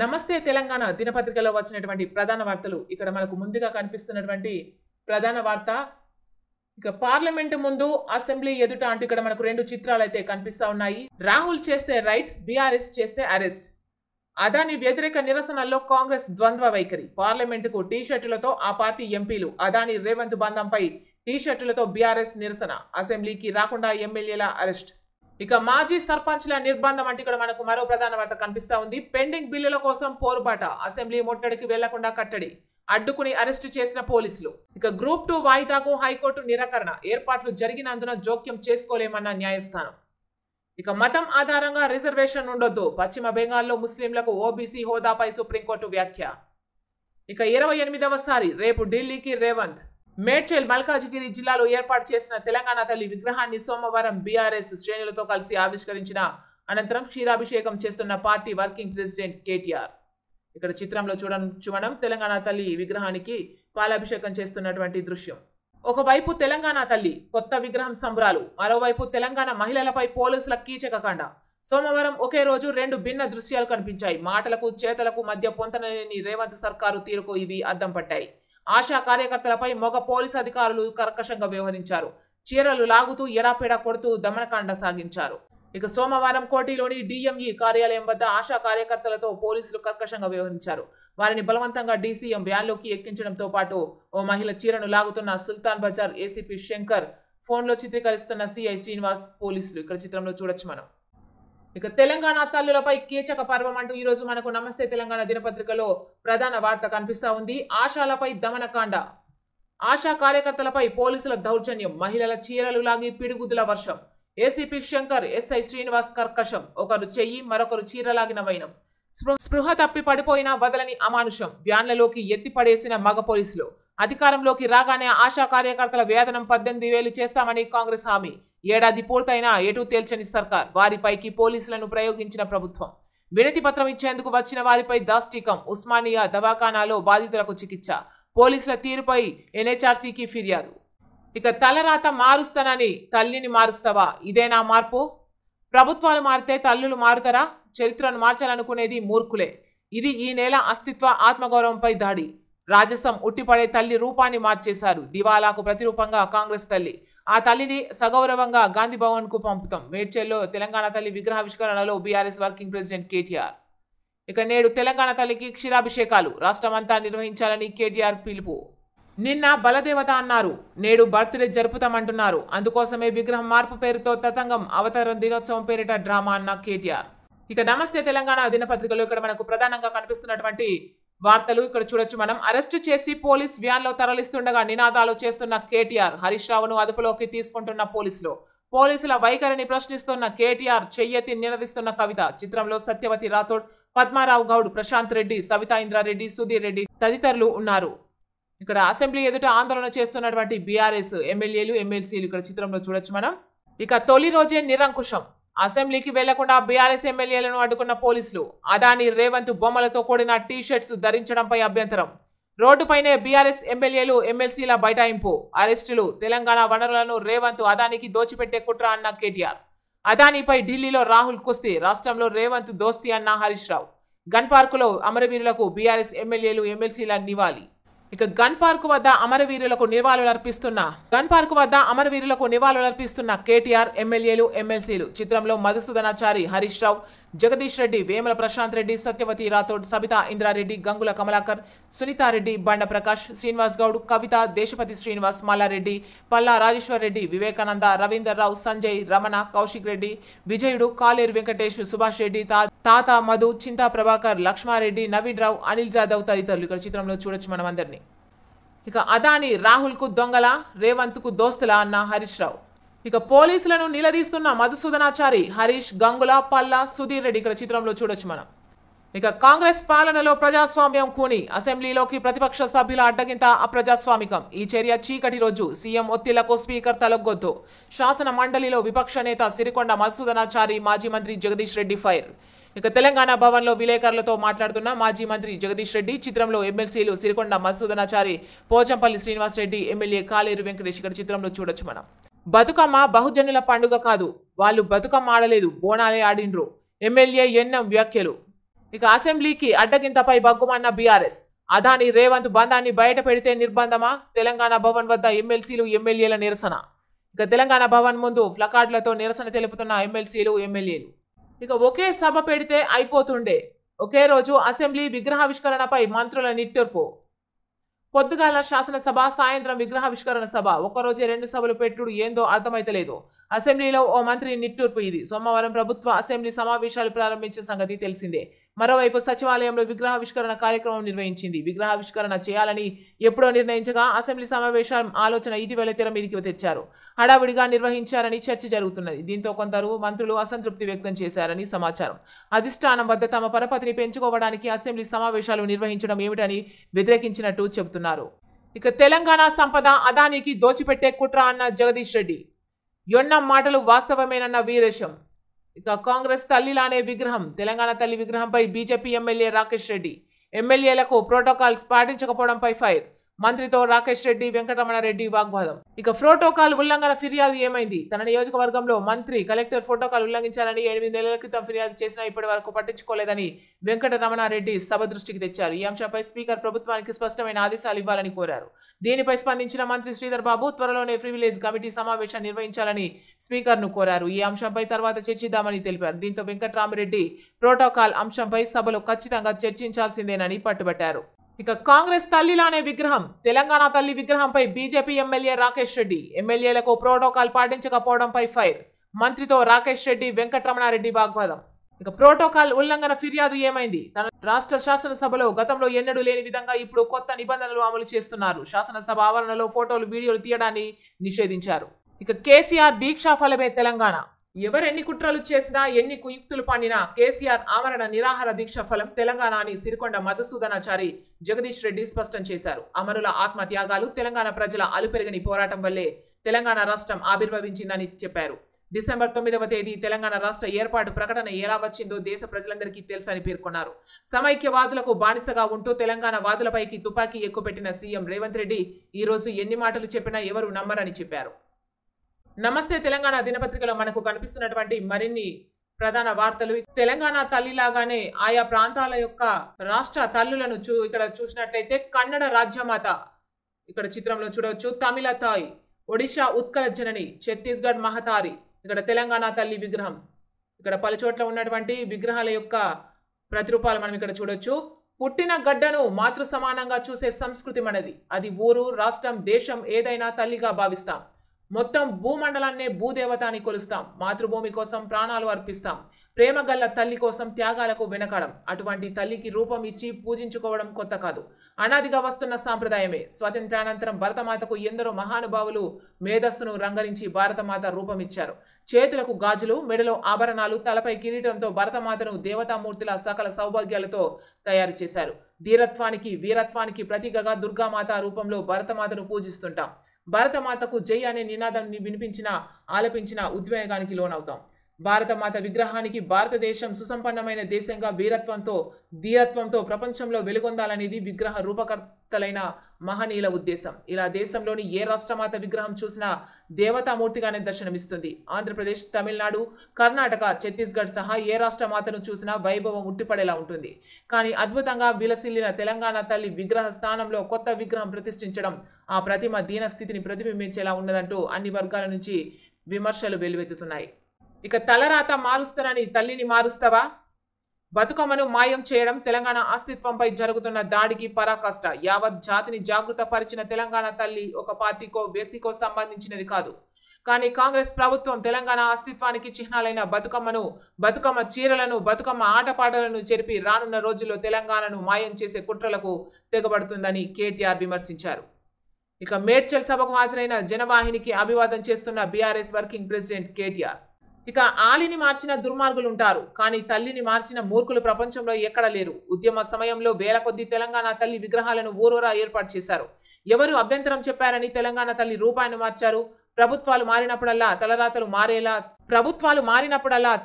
నమస్తే తెలంగాణ దినపత్రికలో వచ్చినటువంటి ప్రధాన వార్తలు ఇక్కడ మనకు ముందుగా కనిపిస్తున్నటువంటి ప్రధాన వార్త ఇక పార్లమెంట్ ముందు అసెంబ్లీ ఎదుట అంటూ ఇక్కడ మనకు రెండు చిత్రాలు అయితే కనిపిస్తా ఉన్నాయి. రాహుల్ చేస్తే రైట్, బీఆర్ఎస్ చేస్తే అరెస్ట్. అదాని వ్యతిరేక నిరసనల్లో కాంగ్రెస్ ద్వంద్వ వైఖరి. పార్లమెంటుకు టీ-షర్టులతో ఆ పార్టీ ఎంపీలు. అదాని రేవంత్ బంధంపై టీ-షర్టులతో బీఆర్ఎస్ నిరసన. అసెంబ్లీకి రాకుండా ఎమ్మెల్యేల అరెస్ట్. ఇక మాజీ సర్పంచ్ల నిర్బంధం అంటే ఇక్కడ మనకు మరో ప్రధాన వార్త కనిపిస్తా ఉంది. పెండింగ్ బిల్లుల కోసం పోరుబాట. అసెంబ్లీ ముట్టడికి వెళ్లకుండా కట్టడి. అడ్డుకుని అరెస్టు చేసిన పోలీసులు. ఇక గ్రూప్ 2 వాయిదాకు హైకోర్టు నిరాకరణ. ఏర్పాట్లు జరిగినందున జోక్యం చేసుకోలేమన్న న్యాయస్థానం. ఇక మతం ఆధారంగా రిజర్వేషన్ ఉండొద్దు. పశ్చిమ బెంగాల్లో ముస్లింలకు ఓబీసీ హోదాపై సుప్రీంకోర్టు వ్యాఖ్య. ఇక 28వసారి రేపు ఢిల్లీకి రేవంత్. మేడ్చల్ మల్కాజిగిరి జిల్లాలో ఏర్పాటు చేసిన తెలంగాణ తల్లి విగ్రహాన్ని సోమవారం బీఆర్ఎస్ శ్రేణులతో కలిసి ఆవిష్కరించిన అనంతరం క్షీరాభిషేకం చేస్తున్న పార్టీ వర్కింగ్ ప్రెసిడెంట్ కేటీఆర్. ఇక్కడ చిత్రంలో చూడడం తెలంగాణ తల్లి విగ్రహానికి పాలాభిషేకం చేస్తున్నటువంటి దృశ్యం. ఒకవైపు తెలంగాణ తల్లి కొత్త విగ్రహం సంబరాలు, మరోవైపు తెలంగాణ మహిళలపై పోలీసుల కీచకకాండ. సోమవారం ఒకే రోజు రెండు భిన్న దృశ్యాలు కనిపించాయి. మాటలకు చేతలకు మధ్య పొంతనలేని రేవంత్ సర్కారు తీరుకు ఇవి అద్దం పట్టాయి. ఆశా కార్యకర్తలపై మొగ పోలీసు అధికారులు కర్కశంగా వ్యవహరించారు. చీరలు లాగుతూ ఎడాపెడా కొడుతూ దమనకాండ సాగించారు. ఇక సోమవారం కోటిలోని డిఎంఈ కార్యాలయం వద్ద ఆశా కార్యకర్తలతో పోలీసులు కర్కశంగా వ్యవహరించారు. వారిని బలవంతంగా డీసీఎం వ్యాన్లోకి ఎక్కించడంతో పాటు ఓ మహిళ చీరను లాగుతున్న సుల్తాన్ బజార్ ఏసీపీ శంకర్ ఫోన్లో చిత్రీకరిస్తున్న సిఐ శ్రీనివాస్ పోలీసులు ఇక్కడ చిత్రంలో చూడొచ్చు మనం. ఇక తెలంగాణ తల్లులపై కీచక పర్వం అంటూ ఈరోజు మనకు నమస్తే తెలంగాణ దినపత్రికలో ప్రధాన వార్త కనిపిస్తా ఉంది. ఆశాలపై దమనకాండ. ఆశా కార్యకర్తలపై పోలీసుల దౌర్జన్యం. మహిళల చీరలు లాగి పిడుగుదుల వర్షం. ఏసీపీ శంకర్, ఎస్ఐ శ్రీనివాస్ కర్కశం. ఒకరు చెయ్యి, మరొకరు చీరలాగిన వైనం. స్పృహ తప్పి పడిపోయిన వదలని అమానుషం. వ్యాన్లలోకి ఎత్తిపడేసిన మగ పోలీసులు. అధికారంలోకి రాగానే ఆశా కార్యకర్తల వేతనం 18,000 చేస్తామని కాంగ్రెస్ హామీ. ఏడాది పూర్తయినా ఎటూ తేల్చని సర్కార్. వారిపైకి పోలీసులను ప్రయోగించిన ప్రభుత్వం. వినతి పత్రం ఇచ్చేందుకు వచ్చిన వారిపై దాష్టీకం. ఉస్మానియా దవాఖానాలో బాధితులకు చికిత్స. పోలీసుల తీరుపై ఎన్హెచ్ఆర్సీకి ఫిర్యాదు. ఇక తలరాత మారుస్తానని తల్లిని మారుస్తావా? ఇదేనా మార్పు? ప్రభుత్వాలు మారితే తల్లులు మారుతారా? చరిత్రను మార్చాలనుకునేది మూర్ఖులే. ఇది ఈ నేల అస్తిత్వ ఆత్మగౌరవంపై దాడి. రాజసం ఉట్టిపడే తల్లి రూపాన్ని మార్చేశారు. దివాలాకు ప్రతిరూపంగా కాంగ్రెస్ తల్లి. ఆ తల్లిని సగౌరవంగా గాంధీ భవన్ కు పంపుతాం. మేడ్చల్లో తెలంగాణ తల్లి విగ్రహావిష్కరణలో బీఆర్ఎస్ వర్కింగ్ ప్రెసిడెంట్ కేటీఆర్. ఇక నేడు తెలంగాణ తల్లికి క్షీరాభిషేకాలు రాష్ట్రమంతా నిర్వహించాలని కేటీఆర్ పిలుపు. నిన్న బలదేవత అన్నారు, నేడు బర్త్డే జరుపుతామంటున్నారు. అందుకోసమే విగ్రహం మార్పు పేరుతో తతంగం. అవతరణ దినోత్సవం పేరిట డ్రామా అన్న కేటీఆర్. ఇక నమస్తే తెలంగాణ దినపత్రికలో ఇక్కడ మనకు ప్రధానంగా కనిపిస్తున్నటువంటి వార్తలు ఇక్కడ చూడొచ్చు మనం. అరెస్టు చేసి పోలీస్ వ్యాన్లో తరలిస్తుండగా నినాదాలు చేస్తున్న కేటీఆర్. హరీష్ రావును అదుపులోకి తీసుకుంటున్న పోలీసులు. పోలీసుల వైఖరిని ప్రశ్నిస్తున్న కేటీఆర్. చెయ్యెత్తి నినదిస్తున్న కవిత. చిత్రంలో సత్యవతి రాథోడ్, పద్మారావు గౌడ్, ప్రశాంత్ రెడ్డి, సవితా ఇంద్రారెడ్డి, సుధీర్ రెడ్డి తదితరులు ఉన్నారు. ఇక్కడ అసెంబ్లీ ఎదుట ఆందోళన చేస్తున్నటువంటి బీఆర్ఎస్ ఎమ్మెల్యేలు, ఎమ్మెల్సీలు ఇక్కడ చిత్రంలో చూడొచ్చు మనం. ఇక తొలి రోజే నిరంకుశం. అసెంబ్లీకి వెళ్లకుండా బీఆర్ఎస్ ఎమ్మెల్యేలను అడ్డుకున్న పోలీసులు. అదాని రేవంత్ బొమ్మలతో కూడిన టీ-షర్ట్స్ ధరించడంపై అభ్యంతరం. రోడ్డుపైనే బీఆర్ఎస్ ఎమ్మెల్యేలు, ఎమ్మెల్సీల బైఠాయింపు. అరెస్టులు. తెలంగాణ వనరులను రేవంత్ అదానికి దోచిపెట్టే కుట్ర అన్న కేటీఆర్. అదానిపై ఢిల్లీలో రాహుల్ కుస్తీ. రాష్ట్రంలో రేవంత్ దోస్తీ అన్న హరీష్ రావు. గన్ పార్కులో అమరవీరులకు బీఆర్ఎస్ ఎమ్మెల్యేలు, ఎమ్మెల్సీల నివాళి. ఇక గన్ పార్క్ వద్ద అమరవీరులకు నివాళులర్పిస్తున్న కేటీఆర్, ఎమ్మెల్యేలు, ఎమ్మెల్సీలు. చిత్రంలో మధుసూదనాచారి, హరీష్ రావు, జగదీష్ రెడ్డి, వేముల ప్రశాంత్ రెడ్డి, సత్యవతి రాథోడ్, సబితా ఇంద్రారెడ్డి, గంగుల కమలాకర్, సునీతారెడ్డి, బండ ప్రకాష్, శ్రీనివాస్ గౌడ్, కవిత, దేశపతి శ్రీనివాస్, మల్లారెడ్డి, పల్లా రాజేశ్వర్ రెడ్డి, వివేకానంద, రవీందర్ రావు, సంజయ్, రమణ, కౌశిక్ రెడ్డి, విజయుడు, కాలేరు వెంకటేష్, సుభాష్ రెడ్డి, తాత మధు, చింతా ప్రభాకర్, లక్ష్మారెడ్డి, నవీన్ రావు, అనిల్ జాదవ్ తదితరులు ఇక్కడ చిత్రంలో చూడొచ్చు మనం అందరినీ. ఇక అదాని రాహుల్ కు దొంగల, రేవంత్ కు దోస్తులా అన్న హరీష్ రావు. ఇక పోలీసులను నిలదీస్తున్న మధుసూదనాచారి, హరీష్, గంగుల, పల్లా, సుధీర్ రెడ్డి ఇక్కడ చిత్రంలో చూడొచ్చు మనం. ఇక కాంగ్రెస్ పాలనలో ప్రజాస్వామ్యం కూని. అసెంబ్లీలోకి ప్రతిపక్ష సభ్యుల అడ్డగింత అప్రజాస్వామికం. ఈ చర్య చీకటి రోజు. సీఎం ఒత్తిళ్లకు స్పీకర్ తలొగ్గొద్దు. శాసన మండలిలో విపక్ష నేత సిరికొండ మధుసూదనాచారి, మాజీ మంత్రి జగదీష్ రెడ్డి ఫైర్. ఇక తెలంగాణ భవన్లో విలేకరులతో మాట్లాడుతున్న మాజీ మంత్రి జగదీష్ రెడ్డి. చిత్రంలో ఎమ్మెల్సీలు సిరికొండ మధుసూదనాచారి, పోచంపల్లి శ్రీనివాస్ రెడ్డి, ఎమ్మెల్యే కాలేరు వెంకటేష్ ఇక్కడ చిత్రంలో చూడొచ్చు మనం. బతుకమ్మ బహుజనుల పండుగ కాదు, వాళ్ళు బతుకమ్మ ఆడలేదు, బోనాలే ఆడిండ్రు. ఎమ్మెల్యే ఎన్నం వ్యాఖ్యలు. ఇక అసెంబ్లీకి అడ్డగింతపై బగ్గుమన్న బీఆర్ఎస్. అదాని రేవంత్ బంధాన్ని బయట పెడితే నిర్బంధమా? తెలంగాణ భవన్ వద్ద ఎమ్మెల్సీలు ఎమ్మెల్యేల నిరసన. ఇక తెలంగాణ భవన్ ముందు ప్లకార్డులతో నిరసన తెలుపుతున్న ఎమ్మెల్సీలు ఎమ్మెల్యేలు. ఇక ఒకే సభ పెడితే అయిపోతుండే, ఒకే రోజు అసెంబ్లీ విగ్రహావిష్కరణపై మంత్రుల నిట్టూర్పు. పొద్దుగాల శాసనసభ, సాయంత్రం విగ్రహావిష్కరణ సభ, ఒక్కరోజే 2 సభలు పెట్టుడు ఏందో అర్థమైతలేదు. అసెంబ్లీలో ఓ మంత్రి నిట్టూర్పు ఇది. సోమవారం ప్రభుత్వ అసెంబ్లీ సమావేశాలు ప్రారంభించిన సంగతి తెలిసిందే. మరోవైపు సచివాలయంలో విగ్రహావిష్కరణ కార్యక్రమం నిర్వహించింది. విగ్రహావిష్కరణ చేయాలని ఎప్పుడో నిర్ణయించగా అసెంబ్లీ సమావేశం ఆలోచన ఇటీవల తెర మీదికి తెచ్చారు. హడావిడిగా నిర్వహించారని చర్చ జరుగుతున్నది. దీంతో కొందరు మంత్రులు అసంతృప్తి వ్యక్తం చేశారని సమాచారం. అధిష్టానం వద్ద తమ పరపతిని పెంచుకోవడానికి అసెంబ్లీ సమావేశాలు నిర్వహించడం ఏమిటని వ్యతిరేకించినట్టు చెబుతున్నారు. ఇక తెలంగాణ సంపద అదానికి దోచిపెట్టే కుట్ర అన్న జగదీష్ రెడ్డి. యొన్నం మాటలు వాస్తవమేనన్న వీరేశం. ఇక కాంగ్రెస్ తల్లిలానే విగ్రహం. తెలంగాణ తల్లి విగ్రహంపై బీజేపీ ఎమ్మెల్యే రాకేష్ రెడ్డి. ఎమ్మెల్యేలకు ప్రోటోకాల్స్ పాటించకపోవడంపై ఫైర్. మంత్రితో రాకేష్ రెడ్డి, వెంకటరమణారెడ్డి వాగ్వాదం. ఇక ప్రోటోకాల్ ఉల్లంఘన ఫిర్యాదు ఏమైంది? తన నియోజకవర్గంలో మంత్రి, కలెక్టర్ ప్రోటోకాల్ ఉల్లంఘించారని 8 నెలల క్రితం ఫిర్యాదు చేసినా ఇప్పటి వరకు పట్టించుకోలేదని వెంకటరమణారెడ్డి సభ దృష్టికి తెచ్చారు. ఈ అంశంపై స్పీకర్ ప్రభుత్వానికి స్పష్టమైన ఆదేశాలు ఇవ్వాలని కోరారు. దీనిపై స్పందించిన మంత్రి శ్రీధర్ బాబు త్వరలోనే ప్రివిలేజ్ కమిటీ సమావేశం నిర్వహించాలని స్పీకర్ను కోరారు. ఈ అంశంపై తర్వాత చర్చిద్దామని తెలిపారు. దీంతో వెంకటరామరెడ్డి ప్రోటోకాల్ అంశంపై సభలో ఖచ్చితంగా చర్చించాల్సిందేనని పట్టుబట్టారు. ఇక కాంగ్రెస్ తల్లిలానే విగ్రహం. తెలంగాణ తల్లి విగ్రహంపై బీజేపీ ఎమ్మెల్యే రాకేష్ రెడ్డి. ఎమ్మెల్యేలకు ప్రోటోకాల్ పాటించకపోవడంపై ఫైర్. మంత్రితో రాకేష్ రెడ్డి, వెంకటరమణారెడ్డి వాగ్వాదం. ఇక ప్రోటోకాల్ ఉల్లంఘన ఫిర్యాదు ఏమైంది? తన రాష్ట్ర శాసనసభలో గతంలో ఎన్నడూ లేని విధంగా ఇప్పుడు కొత్త నిబంధనలు అమలు చేస్తున్నారు. శాసనసభ ఆవరణలో ఫోటోలు, వీడియోలు తీయడాన్ని నిషేధించారు. ఇక కేసీఆర్ దీక్షా ఫలమే తెలంగాణ. ఎవరెన్ని కుట్రలు చేసినా, ఎన్ని కుయుక్తులు పన్నినా కేసీఆర్ ఆమరణ నిరాహార దీక్ష ఫలం తెలంగాణ అని సిరికొండ మధుసూదనాచారి జగదీష్ రెడ్డి స్పష్టం చేశారు. అమరుల ఆత్మత్యాగాలు, తెలంగాణ ప్రజల అలుపెరగని పోరాటం వల్లే తెలంగాణ రాష్ట్రం ఆవిర్భవించిందని చెప్పారు. డిసెంబర్ 9వ తేదీ తెలంగాణ రాష్ట్ర ఏర్పాటు ప్రకటన ఎలా వచ్చిందో దేశ ప్రజలందరికీ తెలుసని పేర్కొన్నారు. సమైక్యవాదులకు బానిసగా ఉంటూ తెలంగాణ వాదులపైకి తుపాకీ ఎక్కుపెట్టిన సీఎం రేవంత్ రెడ్డి ఈ రోజు ఎన్ని మాటలు చెప్పినా ఎవరు నమ్మరని చెప్పారు. నమస్తే తెలంగాణ దినపత్రికలో మనకు కనిపిస్తున్నటువంటి మరిన్ని ప్రధాన వార్తలు. తెలంగాణ తల్లిలాగానే ఆయా ప్రాంతాల యొక్క రాష్ట్ర తల్లులను ఇక్కడ చూసినట్లయితే కన్నడ రాజ్యమాత ఇక్కడ చిత్రంలో చూడవచ్చు. తమిళ తాయ్, ఒడిశా ఉత్కల జనని, ఛత్తీస్గఢ్ మహతారి, ఇక్కడ తెలంగాణ తల్లి విగ్రహం. ఇక్కడ పలుచోట్ల ఉన్నటువంటి విగ్రహాల యొక్క ప్రతిరూపాలు మనం ఇక్కడ చూడొచ్చు. పుట్టిన గడ్డను మాతృ సమానంగా చూసే సంస్కృతి మనది. అది ఊరు, రాష్ట్రం, దేశం ఏదైనా తల్లిగా భావిస్తాం. మొత్తం భూమండలాన్నే భూదేవత అని కొలుస్తాం. మాతృభూమి కోసం ప్రాణాలు అర్పిస్తాం. ప్రేమ గల్ల తల్లి కోసం త్యాగాలకు వెనకడం. అటువంటి తల్లికి రూపం ఇచ్చి పూజించుకోవడం కొత్త కాదు, అనాదిగా వస్తున్న సాంప్రదాయమే. స్వాతంత్ర్యానంతరం భరతమాతకు ఎందరో మహానుభావులు మేధస్సును రంగరించి భారతమాత రూపం ఇచ్చారు. చేతులకు గాజులు, మెడలో ఆభరణాలు, తలపై కిరీటంతో భరతమాతను దేవతామూర్తిల సకల సౌభాగ్యాలతో తయారు చేశారు. ధీరత్వానికి, వీరత్వానికి ప్రతీకగా దుర్గామాత రూపంలో భరతమాతను పూజిస్తుంటాం. భారతమాతకు జై అనే నినాదాన్ని వినిపించిన, ఆలపించిన ఉద్వేగానికి లోనవుతాం. భారతమాత విగ్రహానికి భారతదేశం సుసంపన్నమైన దేశంగా వీరత్వంతో, ధీరత్వంతో ప్రపంచంలో వెలుగొందాలనేది విగ్రహ రూపకర్తలైన మహనీయుల ఉద్దేశం. ఇలా దేశంలోని ఏ రాష్ట్రమాత విగ్రహం చూసినా దేవతామూర్తిగానే దర్శనమిస్తుంది. ఆంధ్రప్రదేశ్, తమిళనాడు, కర్ణాటక, ఛత్తీస్గఢ్ సహా ఏ రాష్ట్రమాతను చూసినా వైభవం ఉట్టిపడేలా ఉంటుంది. కానీ అద్భుతంగా విలసిల్లిన తెలంగాణ తల్లి విగ్రహ స్థానంలో కొత్త విగ్రహం ప్రతిష్ఠించడం ఆ ప్రతిమ దీనస్థితిని ప్రతిబింబించేలా ఉన్నదంటూ అన్ని వర్గాల నుంచి విమర్శలు వెల్లువెత్తుతున్నాయి. ఇక తలరాత మారుస్తానని తల్లిని మారుస్తావా? బతుకమ్మను మాయం చేయడం తెలంగాణ అస్తిత్వంపై జరుగుతున్న దాడికి పరాకాష్ట. యావత్ జాతిని జాగృత పరిచిన తెలంగాణ తల్లి ఒక పార్టీకో, వ్యక్తికో సంబంధించినది కాదు. కానీ కాంగ్రెస్ ప్రభుత్వం తెలంగాణ అస్తిత్వానికి చిహ్నాలైన బతుకమ్మను, బతుకమ్మ చీరలను, బతుకమ్మ ఆటపాటలను చెరిపి రానున్న రోజుల్లో తెలంగాణను మాయం చేసే కుట్రలకు తెగబడుతుందని కేటీఆర్ విమర్శించారు. ఇక మేడ్చల్ సభకు హాజరైన జనవాహినికి అభివాదం చేస్తున్న బీఆర్ఎస్ వర్కింగ్ ప్రెసిడెంట్ కేటీఆర్. ఇక ఆలిని మార్చిన దుర్మార్గులు ఉంటారు, కానీ తల్లిని మార్చిన మూర్ఖులు ప్రపంచంలో ఎక్కడ లేరు. ఉద్యమ సమయంలో వేల కొద్ది తెలంగాణ తల్లి విగ్రహాలను ఊరూరా ఏర్పాటు చేశారు. ఎవరు అభ్యంతరం చెప్పారని తెలంగాణ తల్లి రూపాన్ని మార్చారు. ప్రభుత్వాలు మారినప్పుడల్లా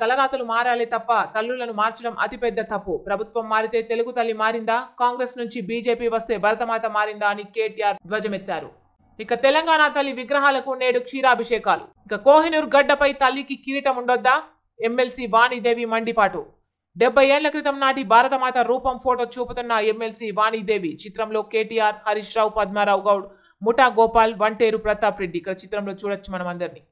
తలరాతలు మారాలే తప్ప తల్లులను మార్చడం అతిపెద్ద తప్పు. ప్రభుత్వం మారితే తెలుగు తల్లి మారిందా? కాంగ్రెస్ నుంచి బీజేపీ వస్తే భరతమాత మారిందా అని కేటీఆర్ ధ్వజమెత్తారు. ఇక తెలంగాణ తల్లి విగ్రహాలకు నేడు క్షీరాభిషేకాలు. ఇక కోహినూర్ గడ్డపై తల్లికి కిరీటం ఉండొద్దా? ఎమ్మెల్సీ వాణిదేవి మండిపాటు. 70 ఏళ్ల క్రితం నాటి భారతమాత రూపం ఫోటో చూపుతున్న ఎమ్మెల్సీ వాణీదేవి. చిత్రంలో కేటీఆర్, హరీష్ రావు, పద్మారావు గౌడ్, ముఠా గోపాల్, వంటేరు ప్రతాప్ రెడ్డి. ఇక్కడ చిత్రంలో చూడొచ్చు మనం అందరినీ.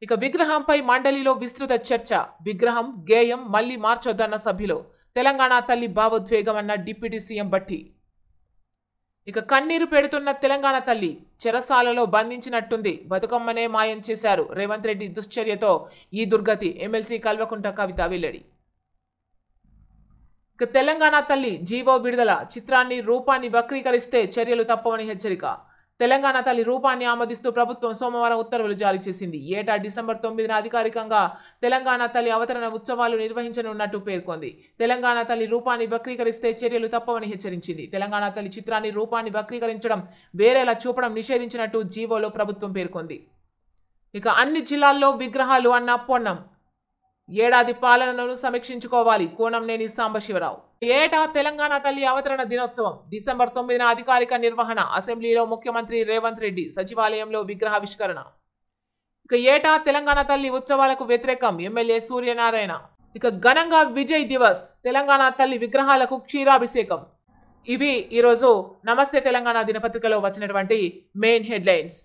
ఇక విగ్రహంపై మండలిలో విస్తృత చర్చ. విగ్రహం గేయం మళ్లీ మార్చొద్దన్న సభ్యులు. తెలంగాణ తల్లి భావోద్వేగం అన్న డిప్యూటీ సీఎం భట్టి. ఇక కన్నీరు పెడుతున్న తెలంగాణ తల్లి. చెరసాలలో బంధించినట్టుంది, బతుకమ్మనే మాయం చేశారు. రేవంత్ రెడ్డి దుశ్చర్యతో ఈ దుర్గతి. ఎమ్మెల్సీ కల్వకుంట కవిత వెల్లడి. ఇక తెలంగాణ తల్లి జీవో విడుదల. చిత్రాన్ని రూపాన్ని వక్రీకరిస్తే చర్యలు తప్పవని హెచ్చరిక. తెలంగాణ తల్లి రూపాన్ని ఆమోదిస్తూ ప్రభుత్వం సోమవారం ఉత్తర్వులు జారీ చేసింది. ఏటా డిసెంబర్ 9న అధికారికంగా తెలంగాణ తల్లి అవతరణ ఉత్సవాలు నిర్వహించనున్నట్టు పేర్కొంది. తెలంగాణ తల్లి రూపాన్ని వక్రీకరిస్తే చర్యలు తప్పవని హెచ్చరించింది. తెలంగాణ తల్లి చిత్రాన్ని రూపాన్ని వక్రీకరించడం, వేరేలా చూపడం నిషేధించినట్టు జీవోలో ప్రభుత్వం పేర్కొంది. ఇక అన్ని జిల్లాల్లో విగ్రహాలు అన్న పొన్నం. ఏడాది పాలనను సమీక్షించుకోవాలి. కోనంనేని సాంబశివరావు. ఏటా తెలంగాణ తల్లి అవతరణ దినోత్సవం. డిసెంబర్ 9న అధికారిక నిర్వహణ. అసెంబ్లీలో ముఖ్యమంత్రి రేవంత్ రెడ్డి, సచివాలయంలో విగ్రహావిష్కరణ. ఇక ఏటా తెలంగాణ తల్లి ఉత్సవాలకు వ్యతిరేకం. ఎమ్మెల్యే సూర్యనారాయణ. ఇక ఘనంగా విజయ్ దివస్. తెలంగాణ తల్లి విగ్రహాలకు క్షీరాభిషేకం. ఇవి ఈరోజు నమస్తే తెలంగాణ దినపత్రికలో వచ్చినటువంటి మెయిన్ హెడ్లైన్స్.